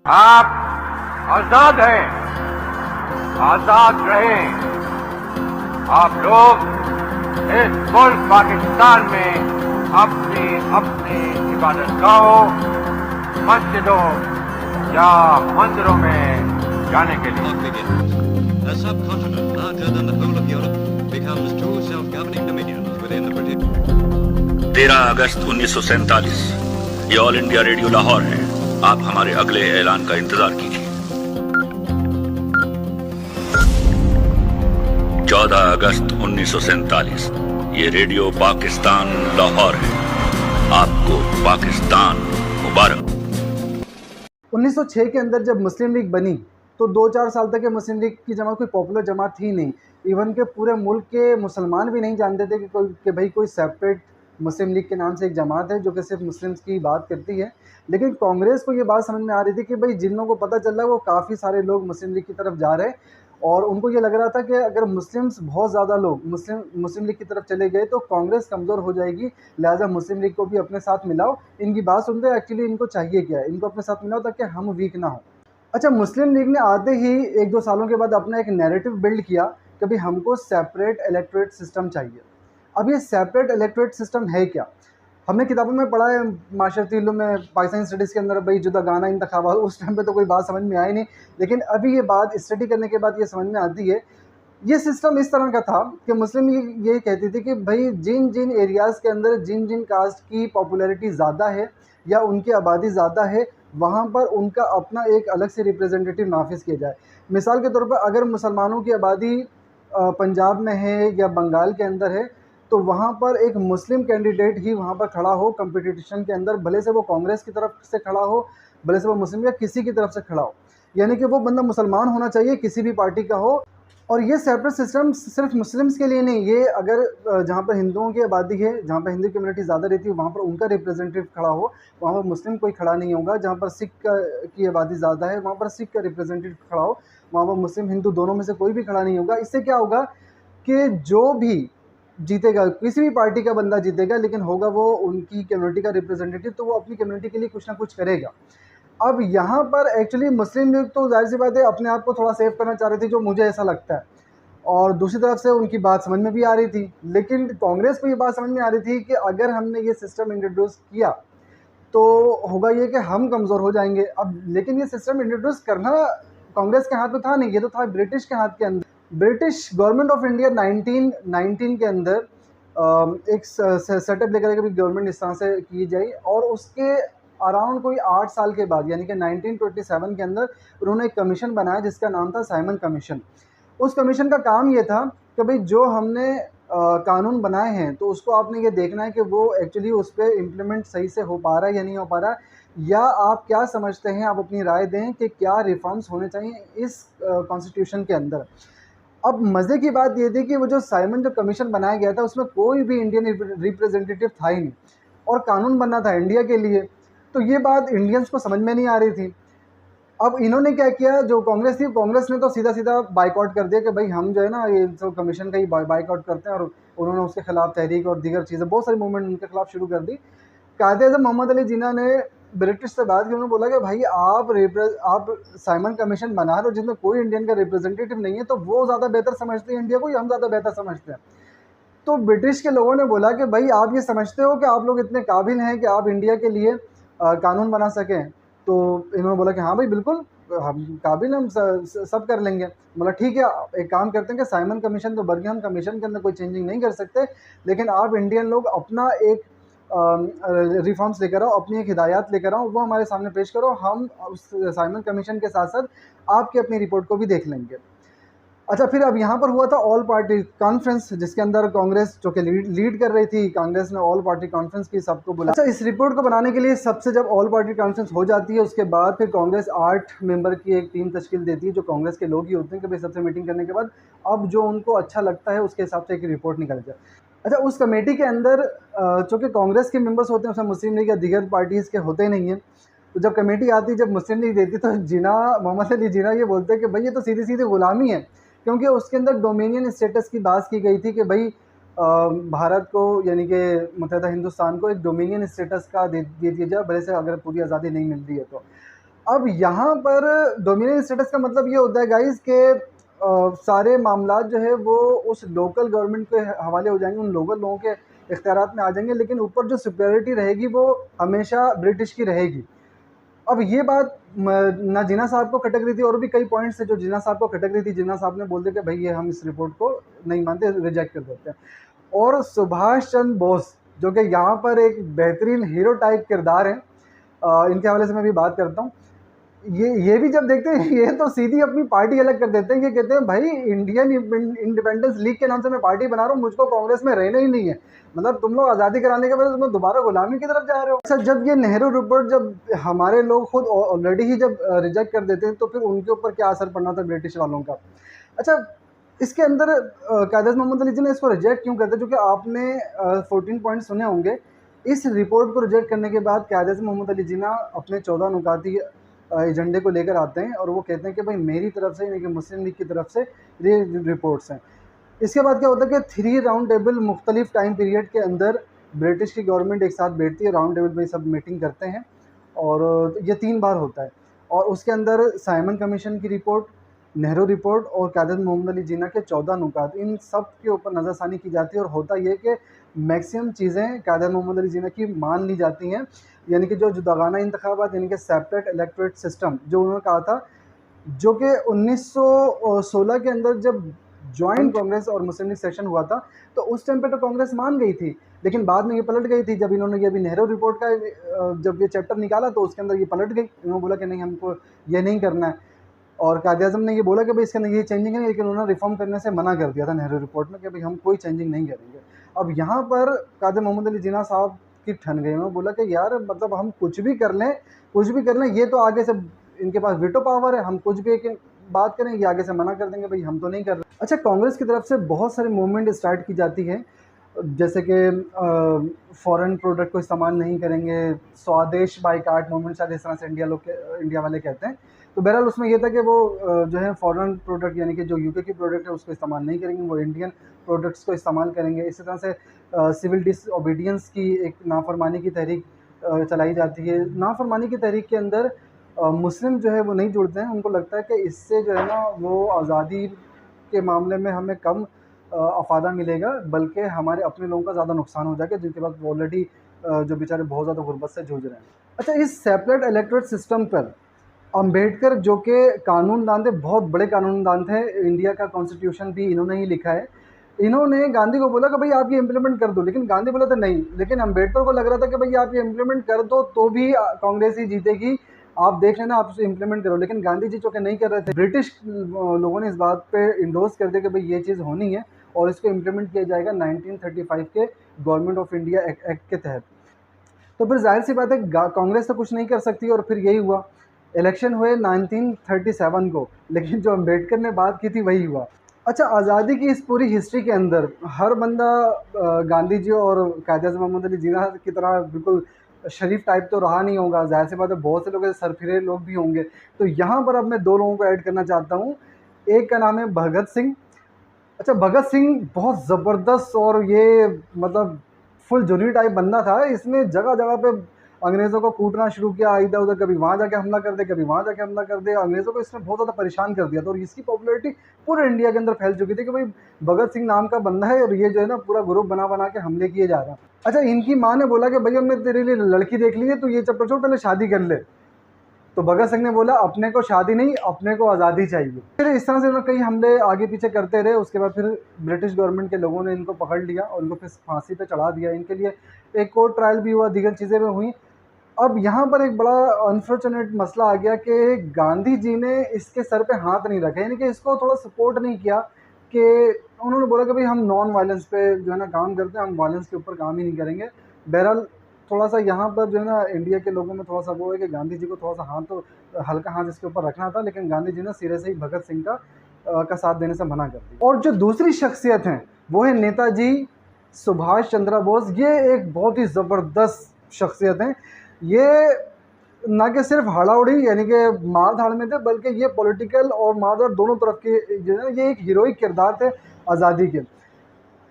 आप आजाद हैं, आजाद रहें। आप लोग इस मुल्क पाकिस्तान में अपनी अपनी इबादत गाहों, मस्जिदों या मंदिरों में जाने के लिए A subcontinent larger than the whole of Europe becomes two self-governing dominions within the British. 13 अगस्त 1947 ये ऑल इंडिया रेडियो लाहौर है। आप हमारे अगले ऐलान का इंतजार कीजिए। 14 अगस्त 1947 ये रेडियो पाकिस्तान लाहौर है। आपको पाकिस्तान मुबारक। 1906 के अंदर जब मुस्लिम लीग बनी तो 2-4 साल तक ये मुस्लिम लीग की जमात कोई पॉपुलर जमात थी नहीं। इवन के पूरे मुल्क के मुसलमान भी नहीं जानते थे कि भाई कोई सेपरेट मुस्लिम लीग के नाम से एक जमात है जो कि सिर्फ मुस्लिम्स की बात करती है। लेकिन कांग्रेस को ये बात समझ में आ रही थी कि भाई जिन लोगों को पता चल रहा है वो काफ़ी सारे लोग मुस्लिम लीग की तरफ जा रहे हैं, और उनको ये लग रहा था कि अगर मुस्लिम्स बहुत ज़्यादा लोग मुस्लिम लीग की तरफ चले गए तो कांग्रेस कमज़ोर हो जाएगी, लिहाजा मुस्लिम लीग को भी अपने साथ मिलाओ। इनकी बात सुनते एक्चुअली इनको चाहिए क्या है, इनको अपने साथ मिलाओ ताकि हम वीक ना हो। अच्छा, मुस्लिम लीग ने आते ही 1-2 सालों के बाद अपना एक नैरेटिव बिल्ड किया कि भाई हमको सेपरेट इलेक्टोरेट सिस्टम चाहिए। अब ये सेपरेट इलेक्टोरेट सिस्टम है क्या? हमने किताबों में पढ़ा है, माशरती इल्म में, पाकिस्तानी स्टडीज़ के अंदर, भाई जुदा गाना इंतखाबात, उस टाइम पे तो कोई बात समझ में आई नहीं, लेकिन अभी ये बात स्टडी करने के बाद ये समझ में आती है। ये सिस्टम इस तरह का था कि मुस्लिम लीग ये कहती थी कि भाई जिन जिन एरियाज़ के अंदर जिन जिन कास्ट की पॉपुलैरिटी ज़्यादा है या उनकी आबादी ज़्यादा है, वहाँ पर उनका अपना एक अलग से रिप्रेजेंटेटिव नाफिज किया जाए। मिसाल के तौर पर अगर मुसलमानों की आबादी पंजाब में है या बंगाल के अंदर है, तो वहाँ पर एक मुस्लिम कैंडिडेट ही वहाँ पर खड़ा हो कंपटीशन के अंदर, भले से वो कांग्रेस की तरफ से खड़ा हो, भले से वो मुस्लिम या किसी की तरफ से खड़ा हो, यानी कि वो बंदा मुसलमान होना चाहिए, किसी भी पार्टी का हो। और ये सेपरेट सिस्टम सिर्फ मुस्लिम्स के लिए नहीं, ये अगर जहाँ पर हिंदुओं की आबादी है, जहाँ पर हिंदू कम्युनिटी ज़्यादा रहती है, वहाँ पर उनका रिप्रेजेंटेटिव खड़ा हो, वहाँ पर मुस्लिम कोई खड़ा नहीं होगा। जहाँ पर सिख की आबादी ज़्यादा है, वहाँ पर सिख का रिप्रेजेंटेटिव खड़ा हो, वहाँ पर मुस्लिम हिंदू दोनों में से कोई भी खड़ा नहीं होगा। इससे क्या होगा कि जो भी जीतेगा, किसी भी पार्टी का बंदा जीतेगा, लेकिन होगा वो उनकी कम्युनिटी का रिप्रेजेंटेटिव, तो वो अपनी कम्युनिटी के लिए कुछ ना कुछ करेगा। अब यहाँ पर एक्चुअली मुस्लिम लीग तो जाहिर सी बात है अपने आप को थोड़ा सेव करना चाह रही थी, जो मुझे ऐसा लगता है, और दूसरी तरफ से उनकी बात समझ में भी आ रही थी। लेकिन कांग्रेस को ये बात समझ में आ रही थी कि अगर हमने ये सिस्टम इंट्रोड्यूस किया तो होगा ये कि हम कमज़ोर हो जाएंगे। अब लेकिन ये सिस्टम इंट्रोड्यूस करना कांग्रेस के हाथ में था नहीं, ये तो था ब्रिटिश के हाथ के अंदर। ब्रिटिश गवर्नमेंट ऑफ इंडिया 1919 के अंदर एक सेटअप लेकर के भी गवर्नमेंट इस तरह से की जाए, और उसके अराउंड कोई 8 साल के बाद यानी कि 1927 के अंदर उन्होंने एक कमीशन बनाया जिसका नाम था साइमन कमीशन। उस कमीशन का काम ये था कि भाई जो हमने कानून बनाए हैं तो उसको आपने ये देखना है कि वो एक्चुअली उस पर इम्प्लीमेंट सही से हो पा रहा है या नहीं हो पा रहा है, या आप क्या समझते हैं, आप अपनी राय दें कि क्या रिफॉर्म्स होने चाहिए इस कॉन्स्टिट्यूशन के अंदर। अब मज़े की बात ये थी कि वो जो साइमन जो कमीशन बनाया गया था उसमें कोई भी इंडियन रिप्रेजेंटेटिव था ही नहीं, और कानून बनना था इंडिया के लिए, तो ये बात इंडियंस को समझ में नहीं आ रही थी। अब इन्होंने क्या किया, जो कांग्रेस थी, कांग्रेस ने तो सीधा सीधा बाइकआउट कर दिया कि भाई हम जो है ना ये सब कमीशन का ही बाइकआउट करते हैं, और उन्होंने उसके खिलाफ तहरीक और दीगर चीज़ें, बहुत सारी मूवमेंट उनके खिलाफ शुरू कर दी। कायदे-ए-आज़म मोहम्मद अली जिन्ना ने ब्रिटिश से बात की, उन्होंने बोला कि भाई आप साइमन कमीशन बना रहे हो जिसमें कोई इंडियन का रिप्रेजेंटेटिव नहीं है, तो वो ज़्यादा बेहतर समझते हैं इंडिया को या हम ज़्यादा बेहतर समझते हैं। तो ब्रिटिश के लोगों ने बोला कि भाई आप ये समझते हो कि आप लोग इतने काबिल हैं कि आप इंडिया के लिए कानून बना सकें? तो इन्होंने बोला कि हाँ भाई बिल्कुल, हम काबिल हैं, हम सब कर लेंगे। बोला ठीक है, एक काम करते हैं कि साइमन कमीशन तो बर्मिंघम कमीशन के अंदर कोई चेंजिंग नहीं कर सकते, लेकिन आप इंडियन लोग अपना एक रिफॉर्म्स लेकर आओ, अपनी एक हिदायत लेकर आओ, वो हमारे सामने पेश करो, हम उस साइमन कमीशन के साथ साथ आपकी अपनी रिपोर्ट को भी देख लेंगे। अच्छा, फिर अब यहाँ पर हुआ था ऑल पार्टी कॉन्फ्रेंस, जिसके अंदर कांग्रेस जो कि लीड कर रही थी, कांग्रेस ने ऑल पार्टी कॉन्फ्रेंस की, सबको बुला। अच्छा, इस रिपोर्ट को बनाने के लिए सबसे जब ऑल पार्टी कॉन्फ्रेंस हो जाती है उसके बाद फिर कांग्रेस 8 मेंबर की एक टीम तश्कील देती है, जो कांग्रेस के लोग ही होते हैं, कि भाई सबसे मीटिंग करने के बाद अब जो उनको अच्छा लगता है उसके हिसाब से एक रिपोर्ट निकल जाए। अच्छा, उस कमेटी के अंदर चूँकि कांग्रेस के मेंबर्स होते हैं, उसमें मुस्लिम लीग या दीगर पार्टीज़ के होते नहीं हैं, तो जब कमेटी आती है, जब मुस्लिम लीग देती, तो मोहम्मद अली जिन्ना ये बोलते हैं कि भाई ये तो सीधी सीधी ग़ुलामी है, क्योंकि उसके अंदर डोमिनियन स्टेटस की बात की गई थी कि भाई भारत को यानी कि मुत्तहिदा हिंदुस्तान को एक डोमिनियन स्टेटस का दे दिया जाए, भले से अगर पूरी आज़ादी नहीं मिल रही है तो। अब यहाँ पर डोमिनियन स्टेटस का मतलब ये होता है गाइस कि सारे मामला जो है वो उस लोकल गवर्नमेंट के हवाले हो जाएंगे, उन लोकल लोगों के इख्तियारात में आ जाएंगे, लेकिन ऊपर जो सुपेरिटी रहेगी वो हमेशा ब्रिटिश की रहेगी। अब ये बात ना जिन्ना साहब को खटक रही थी, और भी कई पॉइंट्स थे जो जिन्ना साहब को खटक रही थी। जिन्ना साहब ने बोल दिया कि भाई ये हम इस रिपोर्ट को नहीं मानते, रिजेक्ट कर देते हैं। और सुभाष चंद्र बोस जो कि यहाँ पर एक बेहतरीन हीरो टाइप किरदार हैं, इनके हवाले से मैं भी बात करता हूँ। ये भी जब देखते हैं ये तो सीधी अपनी पार्टी अलग कर देते हैं। ये कहते हैं भाई इंडियन इंडिपेंडेंस लीग के नाम से मैं पार्टी बना रहा हूँ, मुझको कांग्रेस में रहना ही नहीं है। मतलब तुम लोग आज़ादी कराने के बाद तुम लोग दोबारा गुलामी की तरफ जा रहे हो। अच्छा, जब ये नेहरू रिपोर्ट जब हमारे लोग खुद ऑलरेडी ही जब रिजेक्ट कर देते हैं तो फिर उनके ऊपर क्या असर पड़ना था ब्रिटिश वालों का। अच्छा, इसके अंदर कायद मोहम्मद अली जिन्ना इसको रिजेक्ट क्यों करते, क्योंकि आपने 14 पॉइंट सुने होंगे। इस रिपोर्ट को रिजेक्ट करने के बाद कायद मोहम्मद अली जिन्ना अपने 14 नुकाती एजेंडे को लेकर आते हैं और वो कहते हैं कि भाई मेरी तरफ से यानी कि मुस्लिम लीग की तरफ से ये रिपोर्ट्स हैं। इसके बाद क्या होता है कि 3 राउंड टेबल मुख्तलिफ टाइम पीरियड के अंदर ब्रिटिश की गवर्नमेंट एक साथ बैठती है, राउंड टेबल में सब मीटिंग करते हैं, और ये 3 बार होता है। और उसके अंदर साइमन कमीशन की रिपोर्ट, नेहरू रिपोर्ट और कायद मोहम्मद अली जिन्ना के 14 नुकात, इन सब के ऊपर नज़रसानी की जाती है। और होता ये कि मैक्सिमम चीज़ें कायद मोहम्मद अली जिन्ना की मान ली जाती हैं, यानी कि जो जुदागाना इंतखाबात यानी कि सेपरेट इलेक्टोरेट सिस्टम जो उन्होंने कहा था, जो कि 1916 के अंदर जब जॉइंट कांग्रेस और मुस्लिम लीग सेशन हुआ था तो उस टाइम पे तो कांग्रेस मान गई थी, लेकिन बाद में ये पलट गई थी। जब इन्होंने ये अभी नेहरू रिपोर्ट का जब ये चैप्टर निकाला तो उसके अंदर ये पलट गई। इन्होंने बोला कि नहीं, हमको ये नहीं करना है। और कायद-ए-आज़म ने ये बोला कि भाई इसके अंदर ये चेंजिंग है, लेकिन उन्होंने रिफॉर्म करने से मना कर दिया था नेहरू रिपोर्ट में कि भाई हम कोई चेंजिंग नहीं करेंगे। अब यहाँ पर कायद मोहम्मद अली जिन्ना साहब की ठन गई। उन्होंने बोला कि यार मतलब हम कुछ भी कर लें, ये तो आगे से इनके पास वीटो पावर है, हम कुछ भी एक बात करें ये आगे से मना कर देंगे, भाई हम तो नहीं कर रहे। अच्छा, कांग्रेस की तरफ से बहुत सारे मूवमेंट स्टार्ट की जाती है, जैसे कि फॉरेन प्रोडक्ट को इस्तेमाल नहीं करेंगे, स्वदेश बाइकाट मूवमेंट, शायद इस तरह से इंडिया वाले कहते हैं। तो बहरहाल उसमें ये था कि वो जो है फॉरेन प्रोडक्ट यानी कि जो यूके की प्रोडक्ट है उसको इस्तेमाल नहीं करेंगे, वो इंडियन प्रोडक्ट्स को इस्तेमाल करेंगे। इसी तरह से सिविल डिसओबीडियंस की एक नाफरमानी की तहरीक चलाई जाती है। नाफरमानी की तहरीक के अंदर मुस्लिम जो है वो नहीं जुड़ते हैं, उनको लगता है कि इससे जो है ना वो आज़ादी के मामले में हमें कम अफादा मिलेगा, बल्कि हमारे अपने लोगों का ज़्यादा नुकसान हो जाएगा, जिनके पास ऑलरेडी जो बेचारे बहुत ज़्यादा गुर्बत से जूझ रहे हैं। अच्छा, इस सेपरेट इलेक्टोरेट सिस्टम पर अम्बेडकर जो कि कानूनदान थे, बहुत बड़े कानूनदान थे, इंडिया का कॉन्स्टिट्यूशन भी इन्होंने ही लिखा है। इन्होंने गांधी को बोला कि भाई आप ये इम्प्लीमेंट कर दो, लेकिन गांधी बोला था नहीं। लेकिन अम्बेडकर को लग रहा था कि भाई आप ये इम्प्लीमेंट कर दो तो भी कांग्रेस ही जीतेगी, आप देख लेना, आप उसे इम्प्लीमेंट करो। लेकिन गांधी जी चूँकि नहीं कर रहे थे, ब्रिटिश लोगों ने इस बात पे इंडोर्स कर दिया कि भाई ये चीज़ होनी है और इसको इम्प्लीमेंट किया जाएगा 1935 के गवर्नमेंट ऑफ इंडिया एक्ट के तहत। तो फिर जाहिर सी बात है कांग्रेस तो कुछ नहीं कर सकती, और फिर यही हुआ। इलेक्शन हुए 1937 को, लेकिन जो अम्बेडकर ने बात की थी वही हुआ। अच्छा, आज़ादी की इस पूरी हिस्ट्री के अंदर हर बंदा गांधी जी और कायद-ए-आज़म मोहम्मद अली जिन्ना की तरह बिल्कुल शरीफ टाइप तो रहा नहीं होगा, ज़ाहिर सी बात है बहुत से लोग ऐसे सरफिरे लोग भी होंगे। तो यहाँ पर अब मैं 2 लोगों को ऐड करना चाहता हूँ। एक का नाम है भगत सिंह। अच्छा, भगत सिंह बहुत ज़बरदस्त और ये मतलब फुल जुनूनी टाइप बंदा था। इसने जगह जगह पे अंग्रेज़ों को कूटना शुरू किया, इधर उधर, कभी वहाँ जाके हमला कर दे, कभी वहाँ जाके हमला कर दे। अंग्रेज़ों को इसने बहुत ज़्यादा परेशान कर दिया था, और इसकी पॉपुलैरिटी पूरे इंडिया के अंदर फैल चुकी थी कि भाई भगत सिंह नाम का बंदा है और ये जो है ना पूरा ग्रुप बना बना के हमले किए जा रहा है। अच्छा, इनकी माँ ने बोला कि भाई हमने तेरे लिए लड़की देख ली है, तो ये चप्पल छोड़, पहले शादी कर ले। तो भगत सिंह ने बोला अपने को शादी नहीं, अपने को आज़ादी चाहिए। फिर इस तरह से उन्होंने कई हमले आगे पीछे करते रहे। उसके बाद फिर ब्रिटिश गवर्नमेंट के लोगों ने इनको पकड़ लिया और इनको फिर फांसी पे चढ़ा दिया। इनके लिए एक कोर्ट ट्रायल भी हुआ, दीगर चीज़ें भी हुई। अब यहाँ पर एक बड़ा अनफॉर्चुनेट मसला आ गया कि गांधी जी ने इसके सर पे हाथ नहीं रखा, यानी कि इसको थोड़ा सपोर्ट नहीं किया। कि उन्होंने बोला कि भाई हम नॉन वायलेंस पे जो है ना काम करते हैं, हम वायलेंस के ऊपर काम ही नहीं करेंगे। बहरहाल थोड़ा सा यहाँ पर जो है ना इंडिया के लोगों में थोड़ा सा वो है कि गांधी जी को थोड़ा सा हाथ तो हल्का हाथ इसके ऊपर रखना था, लेकिन गांधी जी ने सिरे से ही भगत सिंह का साथ देने से मना कर दिया। और जो दूसरी शख्सियत हैं वो है नेताजी सुभाष चंद्र बोस। ये एक बहुत ही ज़बरदस्त शख्सियत हैं। ये ना कि सिर्फ हड़ाउड़ी यानी कि मार धाड़ में थे, बल्कि ये पॉलिटिकल और मार धाड़ दोनों तरफ के जो है ना, ये एक हीरोइक किरदार थे आज़ादी के।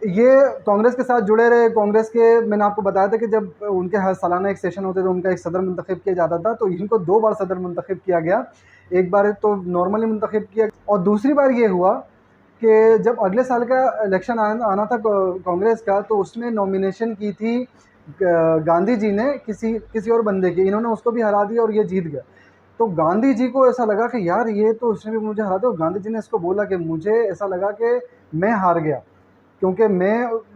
ये कांग्रेस के साथ जुड़े रहे। कांग्रेस के, मैंने आपको बताया था कि जब उनके हर सालाना एक सेशन होते थे, उनका एक सदर मुंतखब किया जाता था, तो इनको 2 बार सदर मुंतखब किया गया। एक बार तो नॉर्मली मुंतखब किया और दूसरी बार ये हुआ कि जब अगले साल का इलेक्शन आना था कांग्रेस का, तो उसमें नॉमिनेशन की थी गांधी जी ने किसी और बंदे की, इन्होंने उसको भी हरा दिया और ये जीत गया। तो गांधी जी को ऐसा लगा कि यार ये तो उसने भी मुझे हरा दिया, और गांधी जी ने इसको बोला कि मुझे ऐसा लगा कि मैं हार गया क्योंकि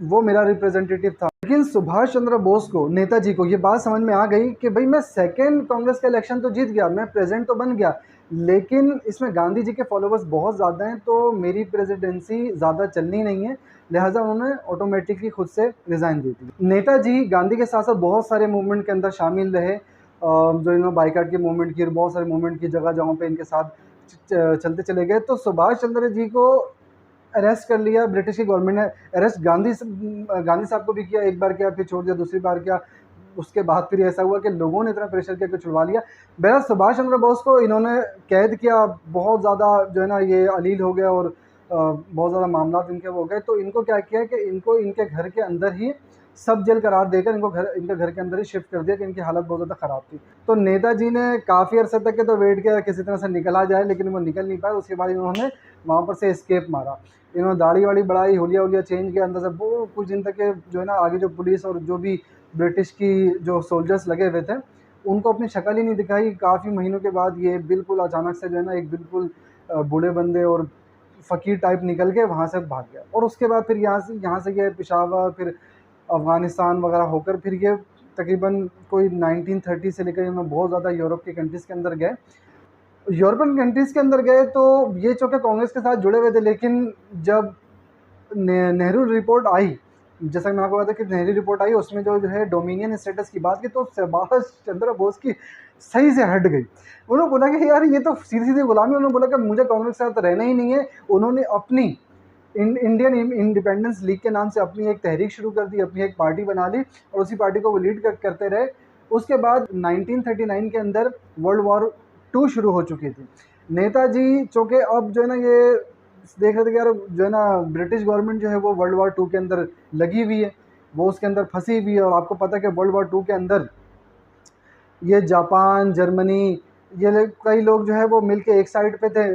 वो मेरा रिप्रेजेंटेटिव था। लेकिन सुभाष चंद्र बोस को, नेताजी को ये बात समझ में आ गई कि भाई मैं सेकेंड कांग्रेस का इलेक्शन तो जीत गया, मैं प्रेसिडेंट तो बन गया, लेकिन इसमें गांधी जी के फॉलोअर्स बहुत ज़्यादा हैं, तो मेरी प्रेसिडेंसी ज़्यादा चलनी नहीं है। लिहाजा उन्होंने ऑटोमेटिकली खुद से रिज़ाइन दे दी। नेताजी गांधी के साथ साथ बहुत सारे मूवमेंट के अंदर शामिल रहे, जो इन्होंने बाइकाट की मूवमेंट की और बहुत सारे मूवमेंट की, जगह जगहों पे इनके साथ चलते चले गए। तो सुभाष चंद्र जी को अरेस्ट कर लिया ब्रिटिश की गवर्नमेंट ने। अरेस्ट गांधी साहब को भी किया, एक बार किया फिर छोड़ दिया, दूसरी बार किया, उसके बाद फिर ऐसा हुआ कि लोगों ने इतना प्रेशर किया कि छुड़वा लिया। बहरहाल सुभाष चंद्र बोस को इन्होंने कैद किया, बहुत ज़्यादा जो है ना ये अलील हो गया और बहुत ज़्यादा मामला इनके हो गए। तो इनको क्या किया कि इनको इनके घर के अंदर ही सब जेल करार देकर इनके घर के अंदर ही शिफ्ट कर दिया कि इनकी हालत बहुत ज़्यादा ख़राब थी। तो नेताजी ने काफ़ी अरसे तक के तो वेट किया किसी तरह से निकला जाए, लेकिन वो निकल नहीं पाया। उसके बाद इन्होंने वहाँ पर से एस्केप मारा। इन्होंने दाढ़ी वाड़ी बढ़ाई, हुलिया चेंज किया अंदर से, वो कुछ दिन तक के जो है ना आगे जो पुलिस और जो भी ब्रिटिश की जो सोल्जर्स लगे हुए थे उनको अपनी शक्ल ही नहीं दिखाई। काफ़ी महीनों के बाद ये बिल्कुल अचानक से जो है ना एक बिल्कुल बूढ़े बंदे और फ़कीर टाइप निकल के वहाँ से भाग गया। और उसके बाद फिर यहाँ से ये पेशावर, फिर अफ़गानिस्तान वगैरह होकर फिर ये तकरीबन कोई 1930 से लेकर इन्होंने बहुत ज़्यादा यूरोप के कंट्रीज़ के अंदर गए। यूरोपियन कंट्रीज़ के अंदर गए तो ये चूँकि कांग्रेस के साथ जुड़े हुए थे, लेकिन जब नेहरू रिपोर्ट आई, जैसा कि मैं आपको बताया कि नेहरू रिपोर्ट आई, उसमें जो है डोमिनियन स्टेटस की बात की, तो सुभाष चंद्र बोस की सही से हट गई। उन्होंने बोला कि यार ये तो सीधी गुलामी। उन्होंने बोला कि मुझे कांग्रेस के साथ रहना ही नहीं है। उन्होंने अपनी इंडियन इंडिपेंडेंस लीग के नाम से अपनी एक तहरीक शुरू कर दी, अपनी एक पार्टी बना ली और उसी पार्टी को वो लीड करते रहे। उसके बाद 1939 के अंदर वर्ल्ड वॉर 2 शुरू हो चुकी थी। नेताजी चूँकि अब जो है ना ये देख रहे थे कि यार जो है ना ब्रिटिश गवर्नमेंट जो है वो वर्ल्ड वॉर 2 के अंदर लगी हुई है, वो उसके अंदर फंसी हुई है। और आपको पता है कि वर्ल्ड वॉर 2 के अंदर ये जापान, जर्मनी, कई लोग जो है वो मिलके एक साइड पे थे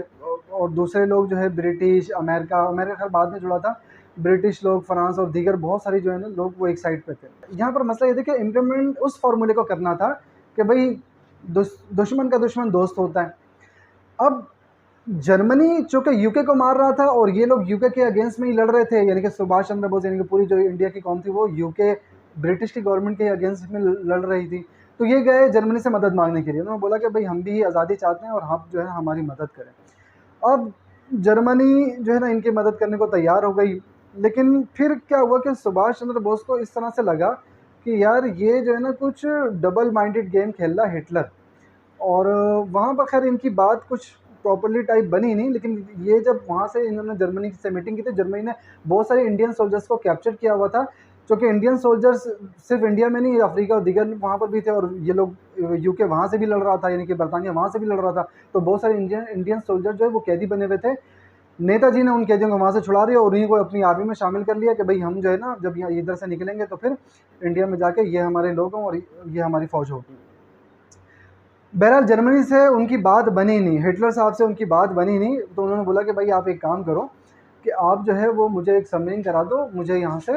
और दूसरे लोग जो है ब्रिटिश, अमेरिका खैर बाद में जुड़ा था, ब्रिटिश लोग, फ्रांस और दीगर बहुत सारी जो है ना लोग वो एक साइड पे थे। यहाँ पर मसला ये था कि इम्प्लीमेंट उस फार्मूले को करना था कि भाई दुश्मन का दुश्मन दोस्त होता है। अब जर्मनी चूँकि यूके को मार रहा था और ये लोग यूके के अगेंस्ट में ही लड़ रहे थे, यानी कि सुभाष चंद्र बोस यानी कि पूरी जो इंडिया की कौम थी वो यूके ब्रिटिश की गवर्नमेंट के अगेंस्ट में लड़ रही थी। तो ये गए जर्मनी से मदद मांगने के लिए। उन्होंने बोला कि भाई हम भी आज़ादी चाहते हैं और आप जो है हमारी मदद करें। अब जर्मनी जो है ना इनकी मदद करने को तैयार हो गई, लेकिन फिर क्या हुआ कि सुभाष चंद्र बोस को इस तरह से लगा कि यार ये जो है ना कुछ डबल माइंडेड गेम खेल रहा हिटलर। और वहाँ पर खैर इनकी बात कुछ प्रॉपर्ली टाइप बनी नहीं, लेकिन ये जब वहाँ से इन्होंने जर्मनी से मीटिंग की थी, जर्मनी ने बहुत सारे इंडियन सोल्जर्स को कैप्चर किया हुआ था, क्योंकि इंडियन सोल्जर्स सिर्फ इंडिया में नहीं, अफ्रीका और दीगर वहाँ पर भी थे और ये लोग यूके वहाँ से भी लड़ रहा था, यानी कि बरतानिया वहाँ से भी लड़ रहा था। तो बहुत सारे इंडियन सोल्जर जो है वो कैदी बने हुए थे। नेताजी ने उन कैदियों को वहाँ से छुड़ा दिया और उन्हीं को अपनी आर्मी में शामिल कर लिया कि भाई हम जो है ना जब यहाँ इधर से निकलेंगे तो फिर इंडिया में जाके ये हमारे लोग हैं और ये हमारी फ़ौज होगी। बहरहाल जर्मनी से उनकी बात बनी नहीं, हिटलर साहब से उनकी बात बनी नहीं। तो उन्होंने बोला कि भाई आप एक काम करो कि आप जो है वो मुझे एक सबमरीन करा दो, मुझे यहाँ से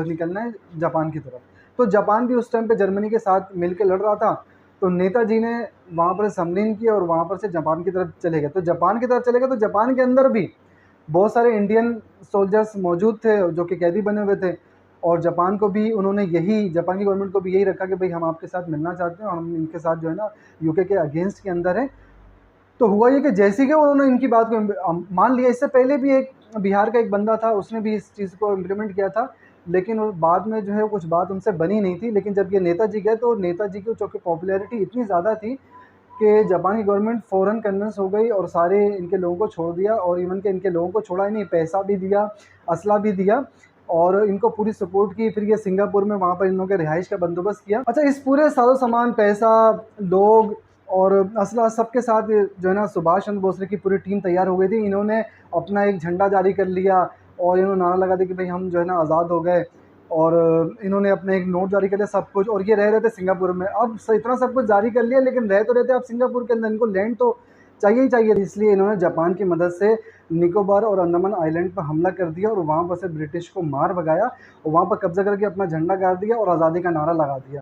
निकलना है जापान की तरफ। तो जापान भी उस टाइम पे जर्मनी के साथ मिल के लड़ रहा था। तो नेताजी ने वहाँ पर सबमरीन किया और वहाँ पर से जापान की तरफ चले गए। तो जापान की तरफ चले गए तो जापान के अंदर भी बहुत सारे इंडियन सोल्जर्स मौजूद थे जो कि कैदी बने हुए थे। और जापान को भी उन्होंने जापान की गवर्नमेंट को भी यही रखा कि भाई हम आपके साथ मिलना चाहते हैं और हम इनके साथ जो है ना यूके के अगेंस्ट के अंदर है। तो हुआ ये कि जैसे कि उन्होंने इनकी बात को मान लिया, इससे पहले भी एक बिहार का एक बंदा था, उसने भी इस चीज़ को इम्प्लीमेंट किया था, लेकिन बाद में जो है कुछ बात उनसे बनी नहीं थी। लेकिन जब ये नेताजी गए तो नेताजी की चूँकि पॉपुलैरिटी इतनी ज़्यादा थी कि जापान की गवर्नमेंट फ़ौरन कन्विंस हो गई और सारे इनके लोगों को छोड़ दिया। और इवन के इनके लोगों को छोड़ा ही नहीं, पैसा भी दिया, असला भी दिया और इनको पूरी सपोर्ट की। फिर ये सिंगापुर में वहाँ पर इन लोगों के रिहाइश का बंदोबस्त किया। अच्छा, इस पूरे साजो सामान, पैसा, लोग और असला सबके साथ जो है ना सुभाष चंद्र बोस की पूरी टीम तैयार हो गई थी। इन्होंने अपना एक झंडा जारी कर लिया और इन्होंने नारा लगा दिया कि भाई हम जो है ना आज़ाद हो गए, और इन्होंने अपने एक नोट जारी कर दिया सब कुछ, और ये रह रहे थे सिंगापुर में। अब इतना सब कुछ जारी कर लिया, लेकिन रह तो रहते आप सिंगापुर के अंदर, इनको लैंड तो चाहिए ही चाहिए। इसलिए इन्होंने जापान की मदद से निकोबार और अंडमान आइलैंड पर हमला कर दिया और वहाँ पर से ब्रिटिश को मार भगाया और वहाँ पर कब्जा करके अपना झंडा गाड़ दिया और आज़ादी का नारा लगा दिया।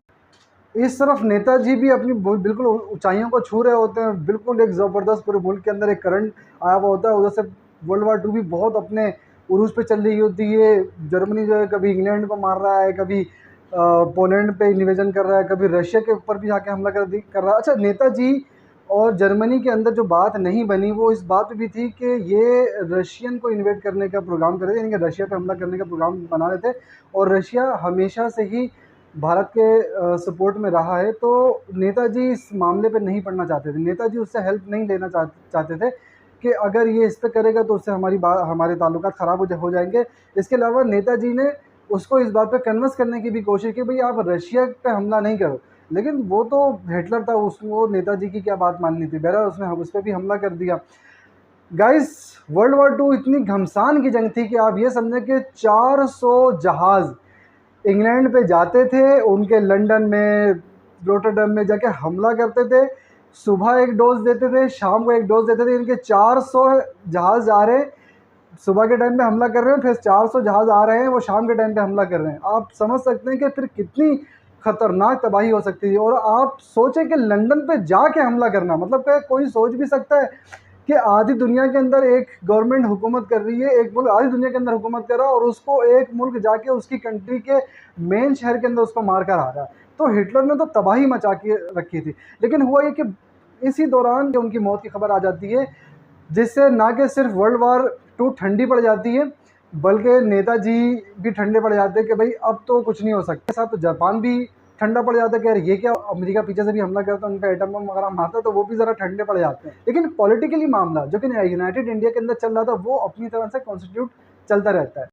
इस तरफ नेताजी भी अपनी बिल्कुल ऊंचाइयों को छू रहे होते हैं, बिल्कुल एक ज़बरदस्त पूरे मुल्क के अंदर एक करंट आया हुआ होता है। उधर से वर्ल्ड वार 2 भी बहुत अपने उरूज पे चल रही होती है। जर्मनी जो है कभी इंग्लैंड को मार रहा है, कभी पोलैंड पे इन्वेजन कर रहा है, कभी रशिया के ऊपर भी जाके हमला कर रहा है। अच्छा, नेताजी और जर्मनी के अंदर जो बात नहीं बनी वो इस बात पे भी थी कि ये रशियन को इन्वेट करने का प्रोग्राम कर रहे थे, यानी कि रशिया पे हमला करने का प्रोग्राम बना रहे थे। और रशिया हमेशा से ही भारत के सपोर्ट में रहा है, तो नेताजी इस मामले पे नहीं पड़ना चाहते थे। नेताजी उससे हेल्प नहीं लेना चाहते थे कि अगर ये इस पे करेगा तो उससे हमारे ताल्लुकात ख़राब हो जाएंगे। इसके अलावा नेताजी ने उसको इस बात पे कन्विंस करने की भी कोशिश की, भाई आप रशिया पे हमला नहीं करो, लेकिन वो तो हिटलर था, उसको नेताजी की क्या बात माननी थी। बहरहाल उसने उस पर भी हमला कर दिया। गाइस, वर्ल्ड वार 2 इतनी घमसान की जंग थी कि आप ये समझें कि 400 जहाज़ इंग्लैंड पे जाते थे, उनके लंदन में, रोटरडम में जाके हमला करते थे। सुबह एक डोज देते थे, शाम को एक डोज देते थे। इनके 400 जहाज़ जा रहे हैं, सुबह के टाइम पे हमला कर रहे हैं, फिर 400 जहाज़ आ रहे हैं, वो शाम के टाइम पे हमला कर रहे हैं। आप समझ सकते हैं कि फिर कितनी ख़तरनाक तबाही हो सकती है। और आप सोचें कि लंदन पे जाके हमला करना, मतलब क्या कोई सोच भी सकता है कि आधी दुनिया के अंदर एक गवर्नमेंट हुकूमत कर रही है, एक मुल्क आधी दुनिया के अंदर हुकूमत कर रहा है, और उसको एक मुल्क जाके उसकी कंट्री के मेन शहर के अंदर उसको मार कर आ रहा है। तो हिटलर ने तो तबाही मचा के रखी थी। लेकिन हुआ ये कि इसी दौरान उनकी मौत की खबर आ जाती है, जिससे ना कि सिर्फ वर्ल्ड वार 2 ठंडी पड़ जाती है, बल्कि नेताजी भी ठंडे पड़ जाते हैं कि भाई अब तो कुछ नहीं हो सकता। साथ तो जापान भी ठंडा पड़ जाता है कि यार ये क्या, अमेरिका पीछे से भी हमला करता है, उनका एटम बम वगैरह मारता है, तो वो भी ज़रा ठंडे पड़ जाते हैं। लेकिन पॉलिटिकली मामला जो कि यूनाइटेड इंडिया के अंदर चल रहा था, वो अपनी तरह से कॉन्स्टिट्यूट चलता रहता है।